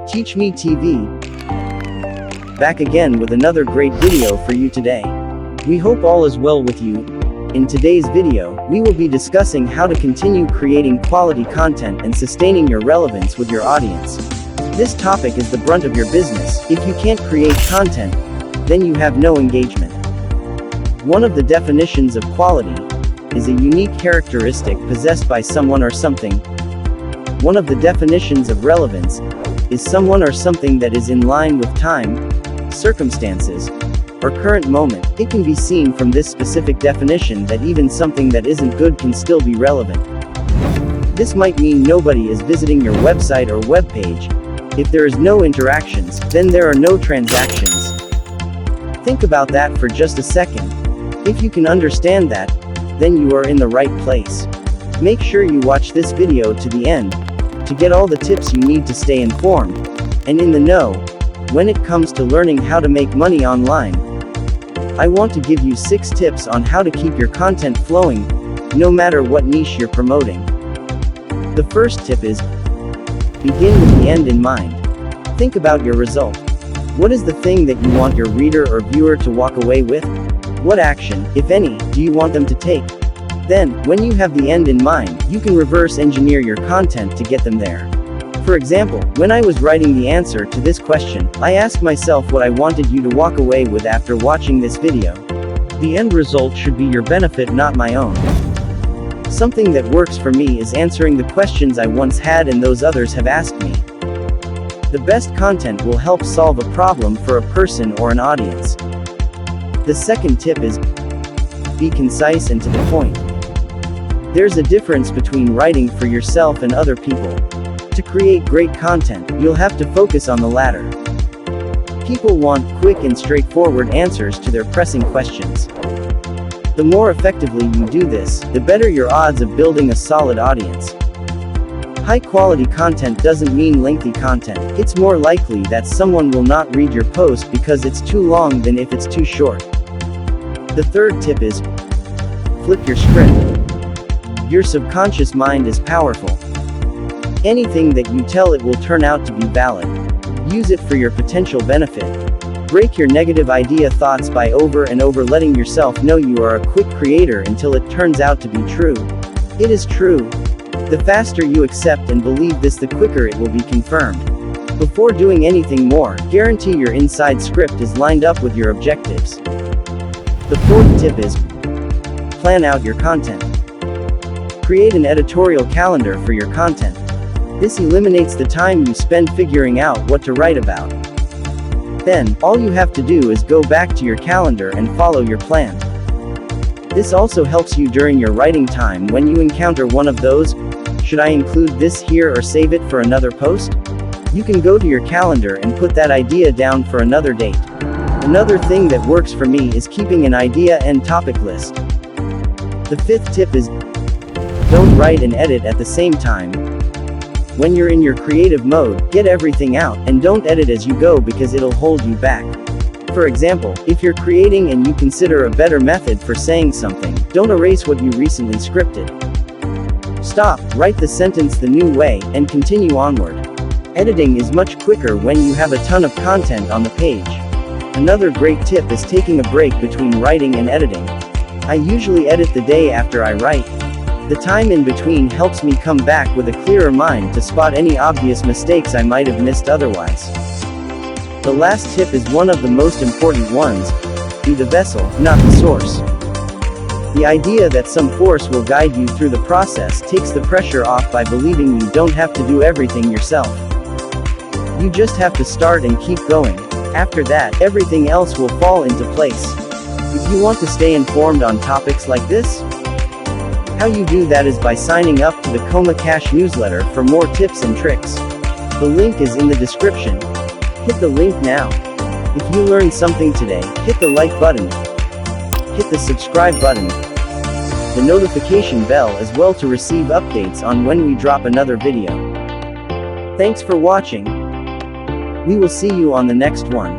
Teach Me TV. Back again with another great video for you today. We hope all is well with you. In today's video, we will be discussing how to continue creating quality content and sustaining your relevance with your audience. This topic is the brunt of your business. If you can't create content, then you have no engagement. One of the definitions of quality is a unique characteristic possessed by someone or something. One of the definitions of relevance is someone or something that is in line with time, circumstances, or current moment. It can be seen from this specific definition that even something that isn't good can still be relevant. This might mean nobody is visiting your website or web page. If there is no interactions, then there are no transactions. Think about that for just a second. If you can understand that, then you are in the right place. Make sure you watch this video to the end to get all the tips you need to stay informed and in the know when it comes to learning how to make money online. I want to give you 6 tips on how to keep your content flowing, no matter what niche you're promoting. The first tip is, begin with the end in mind. Think about your result. What is the thing that you want your reader or viewer to walk away with? What action, if any, do you want them to take? Then, when you have the end in mind, you can reverse engineer your content to get them there. For example, when I was writing the answer to this question, I asked myself what I wanted you to walk away with after watching this video. The end result should be your benefit, not my own. Something that works for me is answering the questions I once had and those others have asked me. The best content will help solve a problem for a person or an audience. The second tip is, be concise and to the point. There's a difference between writing for yourself and other people. To create great content, you'll have to focus on the latter. People want quick and straightforward answers to their pressing questions. The more effectively you do this, the better your odds of building a solid audience. High-quality content doesn't mean lengthy content. It's more likely that someone will not read your post because it's too long than if it's too short. The third tip is, flip your script. Your subconscious mind is powerful. Anything that you tell it will turn out to be valid. Use it for your potential benefit. Break your negative idea thoughts by over and over letting yourself know you are a quick creator until it turns out to be true. It is true. The faster you accept and believe this, the quicker it will be confirmed. Before doing anything more, guarantee your inside script is lined up with your objectives. The fourth tip is, plan out your content. Create an editorial calendar for your content. This eliminates the time you spend figuring out what to write about. Then, all you have to do is go back to your calendar and follow your plan. This also helps you during your writing time when you encounter one of those, should I include this here or save it for another post? You can go to your calendar and put that idea down for another date. Another thing that works for me is keeping an idea and topic list. The fifth tip is, don't write and edit at the same time. When you're in your creative mode, get everything out, and don't edit as you go because it'll hold you back. For example, if you're creating and you consider a better method for saying something, don't erase what you recently scripted. Stop, write the sentence the new way, and continue onward. Editing is much quicker when you have a ton of content on the page. Another great tip is taking a break between writing and editing. I usually edit the day after I write. The time in between helps me come back with a clearer mind to spot any obvious mistakes I might have missed otherwise. The last tip is one of the most important ones. Be the vessel, not the source. The idea that some force will guide you through the process takes the pressure off by believing you don't have to do everything yourself. You just have to start and keep going. After that, everything else will fall into place. If you want to stay informed on topics like this, how you do that is by signing up to the Coma Cash newsletter for more tips and tricks. The link is in the description. Hit the link now. If you learned something today, hit the like button. Hit the subscribe button. The notification bell as well to receive updates on when we drop another video. Thanks for watching. We will see you on the next one.